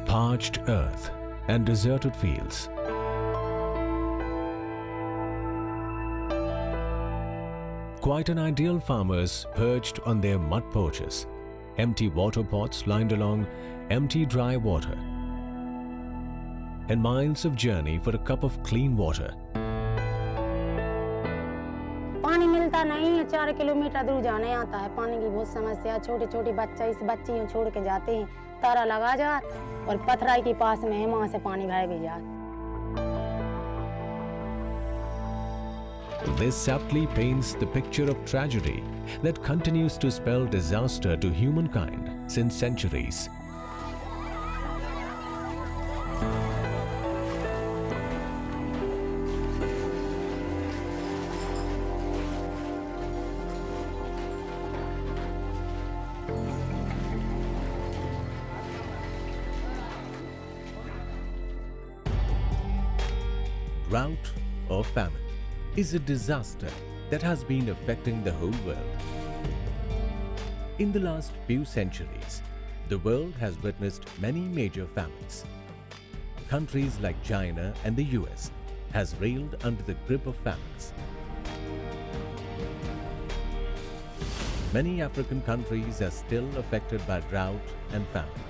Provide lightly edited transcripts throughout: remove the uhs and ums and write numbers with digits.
parched earth and deserted fields. Quite an ideal farmers perched on their mud porches, empty water pots lined along empty dry water, and miles of journey for a cup of clean water. पानी मिलता नहीं है, 4 kilometre दूर जाने आता है। पानी की बहुत समस्या, छोटे छोटे बच्चियों छोड़ के जाते हैं, तारा लगा जात और पथराई के पास में है, वहाँ से पानी भर भी जात। This aptly paints the picture of tragedy that continues to spell disaster to humankind since centuries. Drought or famine is a disaster that has been affecting the whole world. In the last few centuries, the world has witnessed many major famines. Countries like China and the US has reeled under the grip of famines. Many African countries are still affected by drought and famine.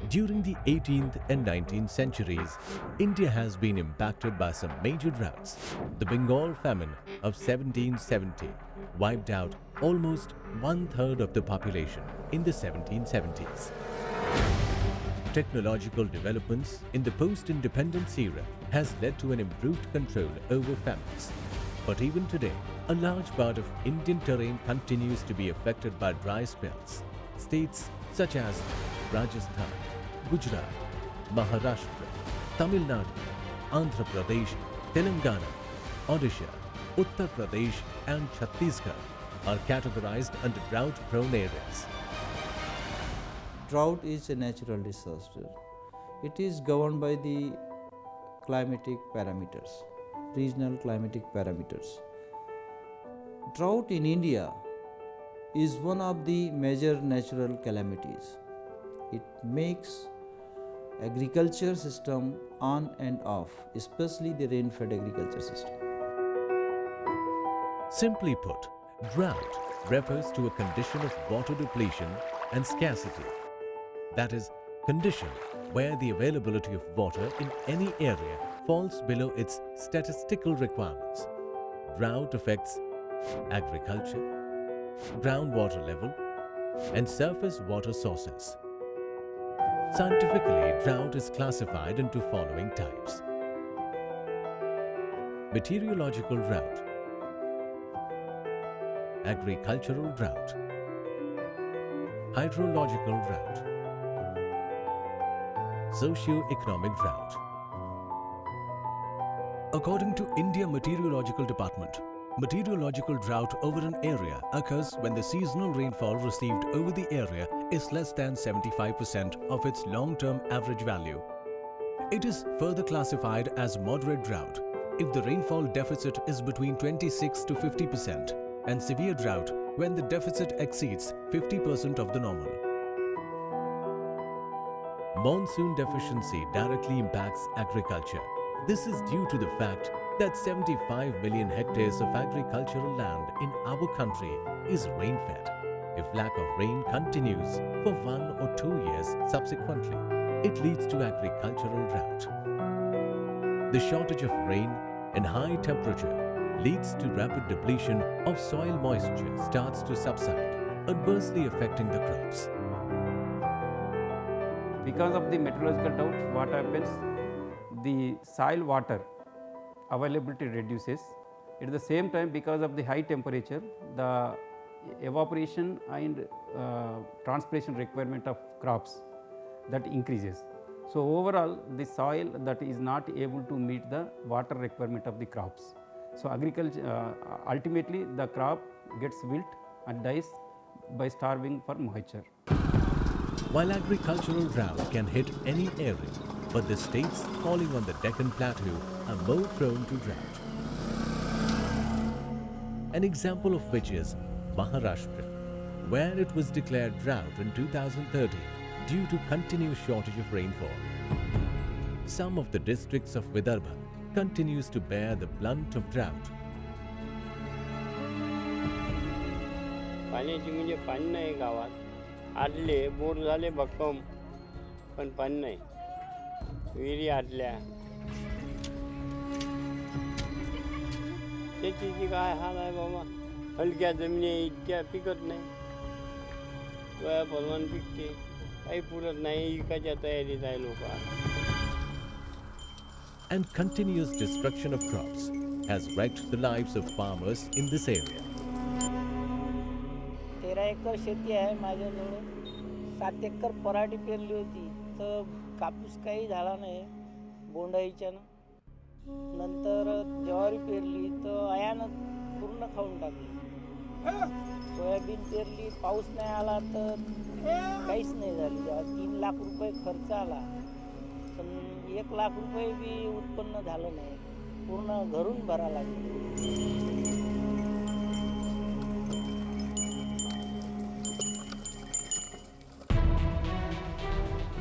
During the 18th and 19th centuries, India has been impacted by some major droughts. The Bengal famine of 1770 wiped out almost 1/3 of the population in the 1770s. Technological developments in the post-independence era has led to an improved control over famines. But even today, a large part of Indian terrain continues to be affected by dry spells. States such as Rajasthan, Gujarat, Maharashtra, Tamil Nadu, Andhra Pradesh, Telangana, Odisha, Uttar Pradesh and Chhattisgarh are categorized under drought-prone areas. Drought is a natural disaster. It is governed by the climatic parameters, regional climatic parameters. Drought in India is one of the major natural calamities. It makes agriculture system on and off, especially the rain-fed agriculture system. Simply put, drought refers to a condition of water depletion and scarcity. That is, condition where the availability of water in any area falls below its statistical requirements. Drought affects agriculture, groundwater level, and surface water sources. Scientifically, drought is classified into following types: meteorological drought, agricultural drought, hydrological drought, socio-economic drought. According to India Meteorological Department, meteorological drought over an area occurs when the seasonal rainfall received over the area is less than 75% of its long-term average value. It is further classified as moderate drought if the rainfall deficit is between 26 to 50% and severe drought when the deficit exceeds 50% of the normal. Monsoon deficiency directly impacts agriculture. This is due to the fact that 75 million hectares of agricultural land in our country is rain-fed. If lack of rain continues for 1 or 2 years subsequently, it leads to agricultural drought. The shortage of rain and high temperature leads to rapid depletion of soil moisture starts to subside, adversely affecting the crops. Because of the meteorological drought, what happens? The soil water availability reduces. At the same time, because of the high temperature, the evaporation and transpiration requirement of crops that increases. So overall, the soil that is not able to meet the water requirement of the crops. So agriculture ultimately the crop gets wilt and dies by starving for moisture. While agricultural drought can hit any area, but the states falling on the Deccan Plateau are more prone to drought. An example of which is Maharashtra. where it was declared drought in 2013 due to continuous shortage of rainfall. Some of the districts of Vidarbha continues to bear the brunt of drought. पाण्याची म्हणजे पाणी नाही गावात आडले bore झाले भक्कम पण पाणी नाही विहिरी आडल्या शेतीची काय हाल आहे बाबा हलक्या जमिनी इतक्या पिकत नाही वया परवान पिकते काही पुरत नाही विकायच्या तयारीत आहे लोक. And continuous destruction of crops has wrecked the lives of farmers in this area. 13 एकर शेती आहे माझ्याजवळ 7 एकर पराठी पेरली होती तर कापूस काही झाला नाही बोंडाईच्यानं नंतर ज्वारी पेरली तर अयानं पूर्ण खाऊन टाकली सोयाबीन पेरली पाऊस नाही आला तर काहीच नाही झालं 3 लाख रुपये खर्च आला पण 1 लाख रुपये बी उत्पन्न झालं नाही पूर्ण घरून भरा लागले.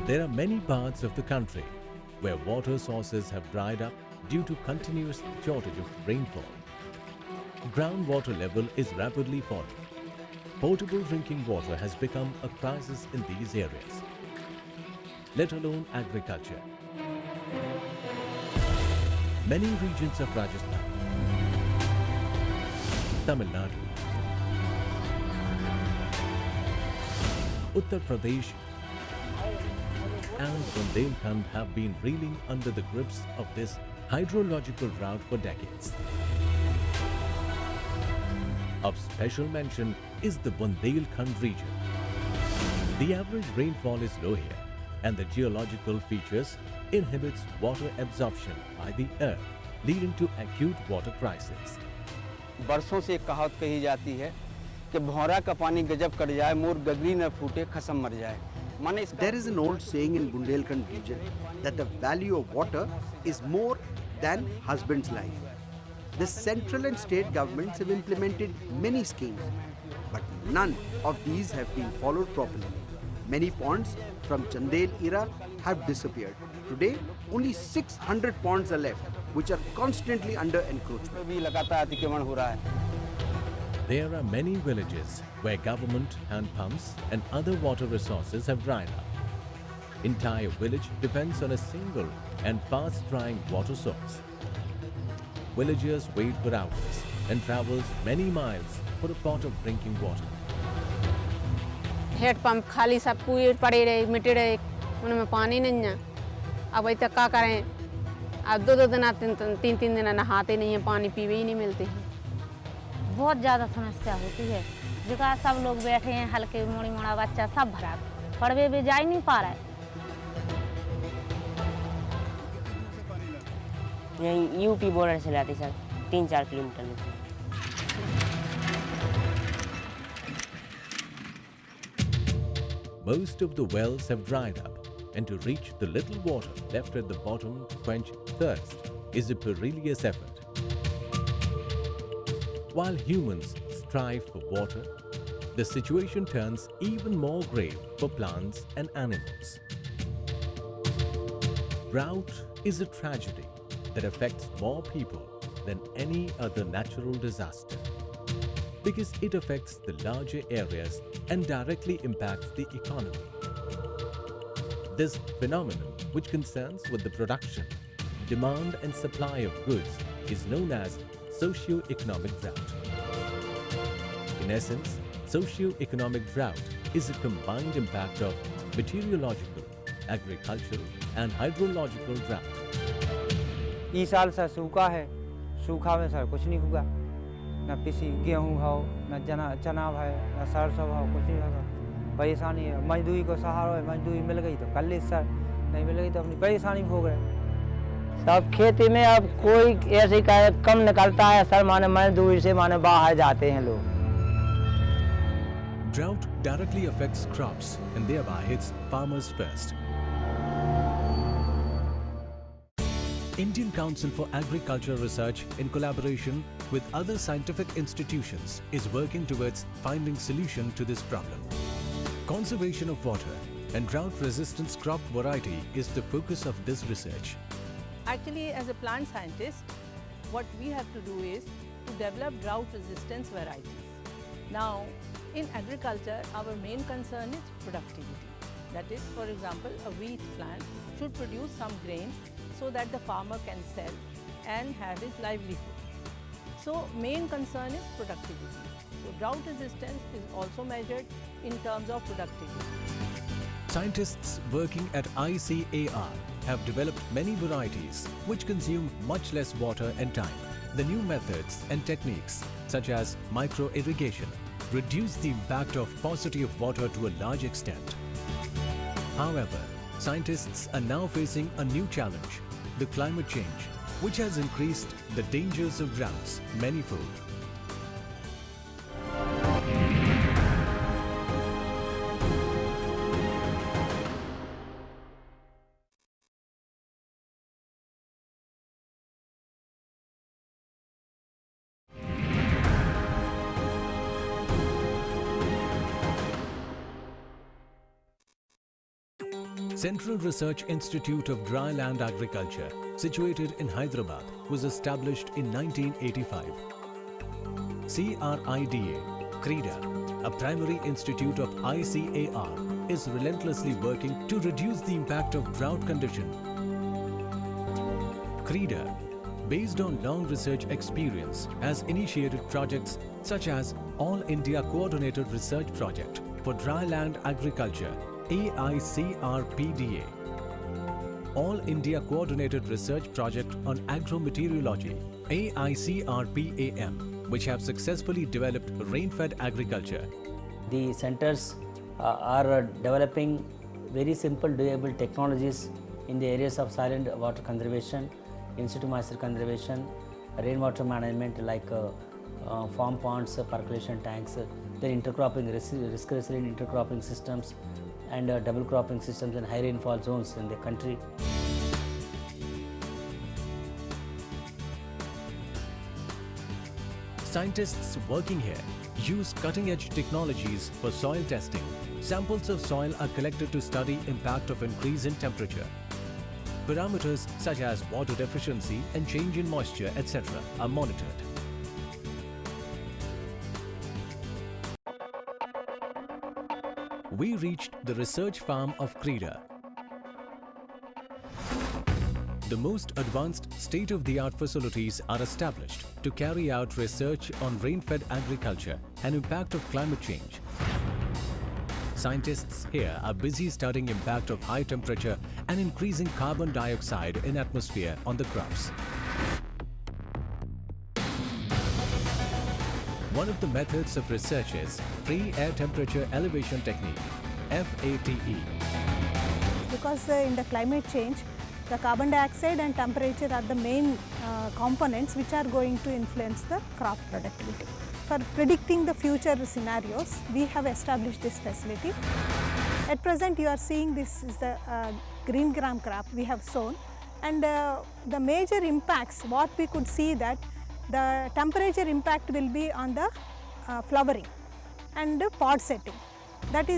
There are many parts of the country where water sources have dried up due to continuous shortage of rainfall. Groundwater level is rapidly falling. Potable drinking water has become a crisis in these areas, let alone agriculture. Many regions of Rajasthan, Tamil Nadu, Uttar Pradesh and Bundelkhand have been reeling under the grips of this hydrological drought for decades. Of special mention is the Bundelkhand region. The average rainfall is low here and the geological features inhibits water absorption by the earth, leading to acute water crisis. बरसों से एक कहावत कही जाती है कि भौरा का पानी गजब कर जाए मोर गगरी न फूटे खसम मर जाए. There is an old saying in Bundelkhand region that the value of water is more than husband's life. The central and state governments have implemented many schemes, but none of these have been followed properly. Many ponds from Chandel era have disappeared. Today, only 600 ponds are left, which are constantly under encroachment. भी लगातार अतिक्रमण हो रहा है. There are many villages where government hand pumps and other water resources have dried up. Entire village depends on a single and fast-drying water source. Villagers wait for hours and travels many miles for a pot of drinking water. Head pump खाली सब पूरे पड़े रहे मिटे रहे उनमें पानी नहीं है. अब अभी तक क्या करें अब 2-2 दिन 3-3 दिन नहाते नहीं हैं पानी पीवे ही नहीं मिलते हैं. बहुत ज़्यादा समस्या होती है जगह सब लोग बैठे हैं हल्के मोड़ी मोड़ा बच्चा सब भरा पड़वे भी जा ही नहीं पा रहा है. यहीं यूपी बॉर्डर से लाते सर 3-4 किलोमीटर में. Most of the wells have dried up, and to reach the little water left at the bottom to quench thirst is a perilous effort. While humans strive for water, the situation turns even more grave for plants and animals. Drought is a tragedy that affects more people than any other natural disaster because it affects the larger areas and directly impacts the economy. This phenomenon, which concerns with the production, demand and supply of goods, is known as socio-economic drought. In essence, socio-economic drought is a combined impact of meteorological, agricultural and hydrological drought. इस साल sir सूखा है सूखा में sir कुछ नहीं हुआ न किसी गेहूँ हो न चना है न सरसों हो कुछ नहीं होगा. परेशानी है मजदूरी को सहारा है मजदूरी मिल गई तो कर ली सर नहीं मिल गई तो अपनी परेशानी भोग रहे. सब खेती में अब कोई ऐसे कम निकलता है सर माने मजदूरी से माने बाहर जाते हैं लोग. Drought directly affects crops and thereby hits farmers first. Indian Council for Agriculture Research, in collaboration with other scientific institutions, is working towards finding solution to this problem. Conservation of water and drought-resistant crop variety is the focus of this research. Actually, as a plant scientist, what we have to do is to develop drought resistance varieties. Now, in agriculture, our main concern is productivity. That is, for example, a wheat plant should produce some grains so that the farmer can sell and have his livelihood. So, main concern is productivity. So, drought resistance is also measured in terms of productivity. Scientists working at ICAR have developed many varieties which consume much less water and time. The new methods and techniques, such as micro-irrigation, reduce the impact of paucity of water to a large extent. However, scientists are now facing a new challenge, the climate change, which has increased the dangers of droughts manifold. Central Research Institute of Dry Land Agriculture, situated in Hyderabad, was established in 1985. CRIDA, a primary institute of ICAR, is relentlessly working to reduce the impact of drought condition. CRIDA, based on long research experience, has initiated projects such as All India Coordinated Research Project for Dry Land Agriculture, AICRPDA, All India Coordinated Research Project on Agrometeorology, AICRPAM, which have successfully developed rain-fed agriculture. The centers are developing very simple doable technologies in the areas of soil and water conservation, in situ moisture conservation, rainwater management like farm ponds, percolation tanks, then intercropping, risk-resilient intercropping systems, and double cropping systems in high rainfall zones in the country. Scientists working here use cutting-edge technologies for soil testing. Samples of soil are collected to study impact of increase in temperature. Parameters such as water deficiency and change in moisture, etc. are monitored. We reached the research farm of CRIDA. The most advanced state-of-the-art facilities are established to carry out research on rain-fed agriculture and impact of climate change. Scientists here are busy studying impact of high temperature and increasing carbon dioxide in atmosphere on the crops. One of the methods of research is free air temperature elevation technique, FATE. Because in the climate change, the carbon dioxide and temperature are the main components which are going to influence the crop productivity. For predicting the future scenarios, we have established this facility. At present, you are seeing this is the green gram crop we have sown, and the major impacts, what we could see that the temperature impact will be on the flowering and pod setting. That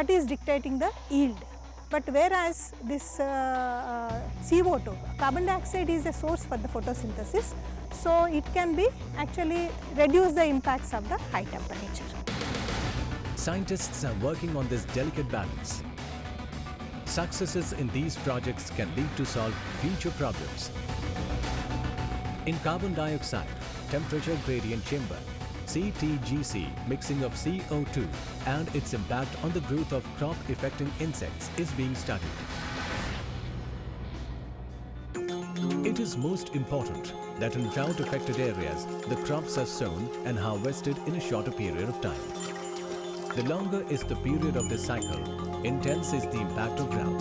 is dictating the yield. But whereas this CO2, carbon dioxide is a source for the photosynthesis, so it can be actually reduce the impacts of the high temperature. Scientists are working on this delicate balance. Successes in these projects can lead to solve future problems. In carbon dioxide, temperature gradient chamber, CTGC mixing of CO2 and its impact on the growth of crop affecting insects is being studied. It is most important that in drought affected areas, the crops are sown and harvested in a shorter period of time. The longer is the period of this cycle, intense is the impact of drought.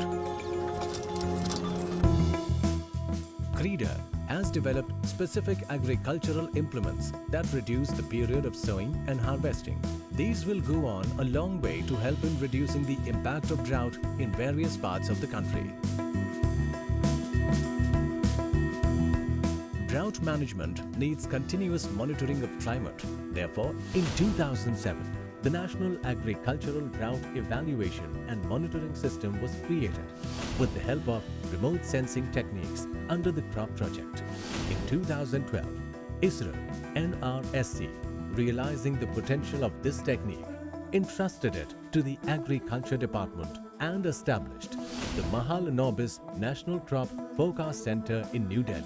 CRIDA has developed specific agricultural implements that reduce the period of sowing and harvesting. These will go on a long way to help in reducing the impact of drought in various parts of the country. Drought drought management needs continuous monitoring of climate. Therefore, in 2007, the National Agricultural Drought Evaluation and Monitoring System was created with the help of remote sensing techniques under the crop project. In 2012, ISRO, NRSC, realizing the potential of this technique, entrusted it to the Agriculture Department and established the Mahalanobis National Crop Forecast Center in New Delhi.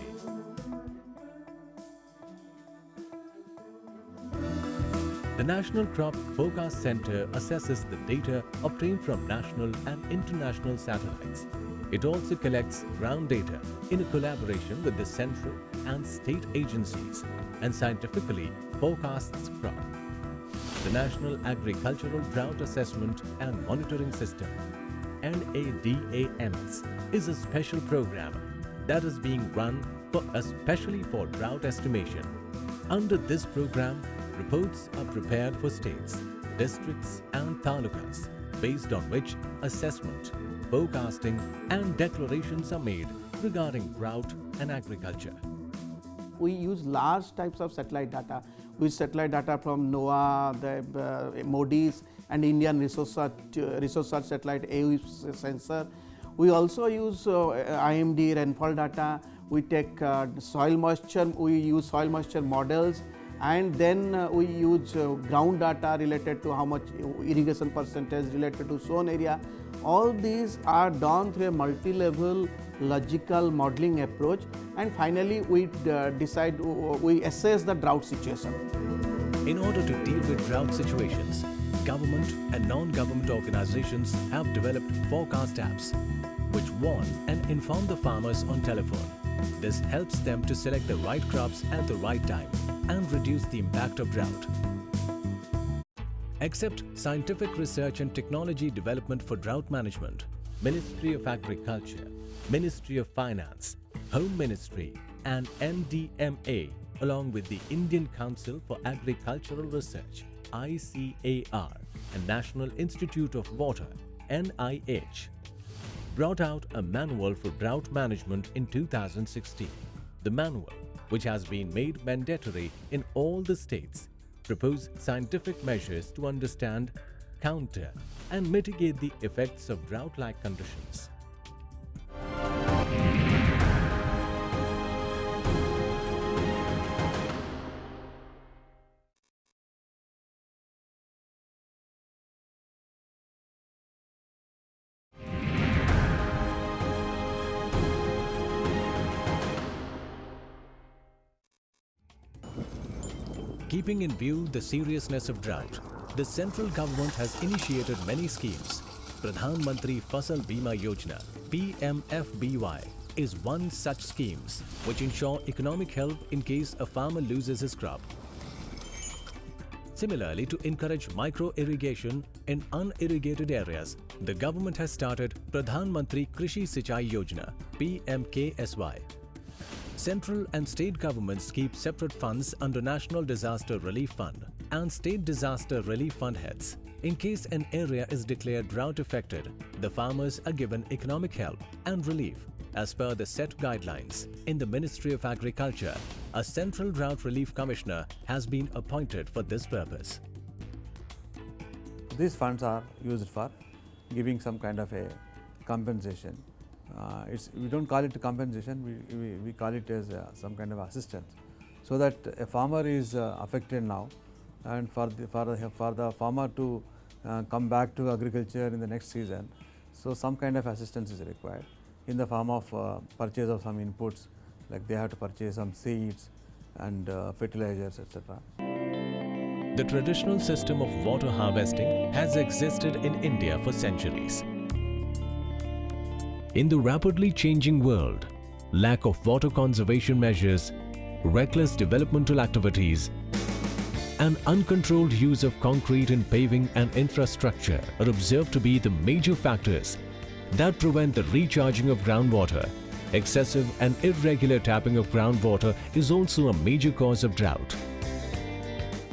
The National Crop Forecast Center assesses the data obtained from national and international satellites. It also collects ground data in a collaboration with the central and state agencies and scientifically forecasts crop. The National Agricultural Drought Assessment and Monitoring System, NADAMS, is a special program that is being run especially for drought estimation. Under this program, reports are prepared for states, districts and talukas, based on which assessment, forecasting and declarations are made regarding drought and agriculture. We use large types of satellite data. We use satellite data from NOAA, the MODIS and Indian Resource Search Satellite AU sensor. We also use IMD rainfall data. We take soil moisture, we use soil moisture models, and then we use ground data related to how much irrigation percentage related to sown area. All these are done through a multi-level logical modeling approach, and finally we we assess the drought situation. In order to deal with drought situations, government and non-government organizations have developed forecast apps which warn and inform the farmers on telephone. This helps them to select the right crops at the right time and reduce the impact of drought. Except scientific research and technology development for drought management, Ministry of Agriculture, Ministry of Finance, Home Ministry and NDMA, along with the Indian Council for Agricultural Research, ICAR, and National Institute of Water, NIH, brought out a manual for drought management in 2016. The manual, which has been made mandatory in all the states, propose scientific measures to understand, counter and mitigate the effects of drought-like conditions. Keeping in view the seriousness of drought, the central government has initiated many schemes. Pradhan Mantri Fasal Bima Yojana (PMFBY) is one such scheme which ensure economic help in case a farmer loses his crop. Similarly, to encourage micro-irrigation in unirrigated areas, the government has started Pradhan Mantri Krishi Sinchai Yojana (PMKSY). Central and state governments keep separate funds under National Disaster Relief Fund and State Disaster Relief Fund heads. In case an area is declared drought affected, the farmers are given economic help and relief as per the set guidelines. In the Ministry of Agriculture, a Central Drought Relief Commissioner has been appointed for this purpose. These funds are used for giving some kind of a compensation. We don't call it a compensation, we call it as some kind of assistance, so that a farmer is affected now, and for the farmer to come back to agriculture in the next season, so some kind of assistance is required in the form of purchase of some inputs, like they have to purchase some seeds and fertilizers, etc. The traditional system of water harvesting has existed in India for centuries. In the rapidly changing world, lack of water conservation measures, reckless developmental activities, and uncontrolled use of concrete in paving and infrastructure are observed to be the major factors that prevent the recharging of groundwater. Excessive and irregular tapping of groundwater is also a major cause of drought.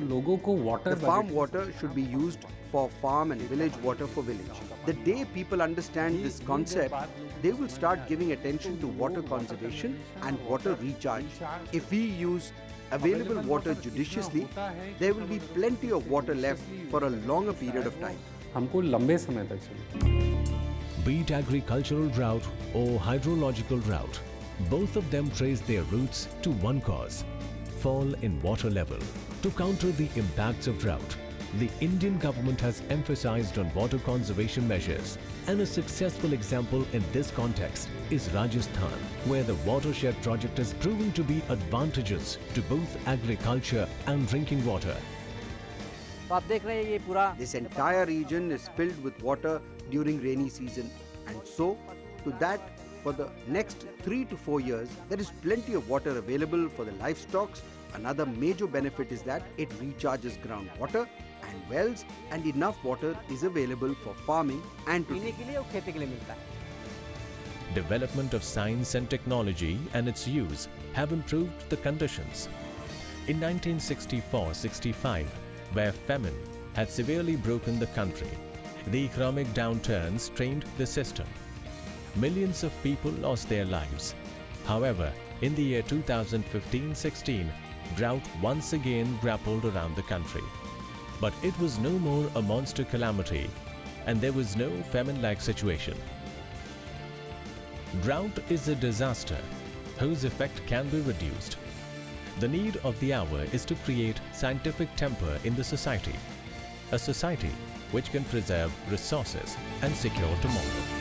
लोगों को water The farm water should be used for farm and village water for village. The day people understand this concept, they will start giving attention to water conservation and water recharge. If we use available water judiciously, there will be plenty of water left for a longer period of time. हमको लंबे समय तक चाहिए. Be it agricultural drought or hydrological drought, both of them trace their roots to one cause: fall in water level. To counter the impacts of drought, the Indian government has emphasized on water conservation measures, and a successful example in this context is Rajasthan, where the watershed project is proving to be advantageous to both agriculture and drinking water. This entire region is filled with water during rainy season, and so to that, for the next 3 to 4 years, there is plenty of water available for the livestock. Another major benefit is that it recharges groundwater and wells, and enough water is available for farming and to drink. Development of science and technology and its use have improved the conditions. In 1964-65, where famine had severely broken the country, the economic downturn strained the system. Millions of people lost their lives. However, in the year 2015-16, drought once again grappled around the country. But it was no more a monster calamity, and there was no famine-like situation. Drought is a disaster whose effect can be reduced. The need of the hour is to create scientific temper in the society, a society which can preserve resources and secure tomorrow.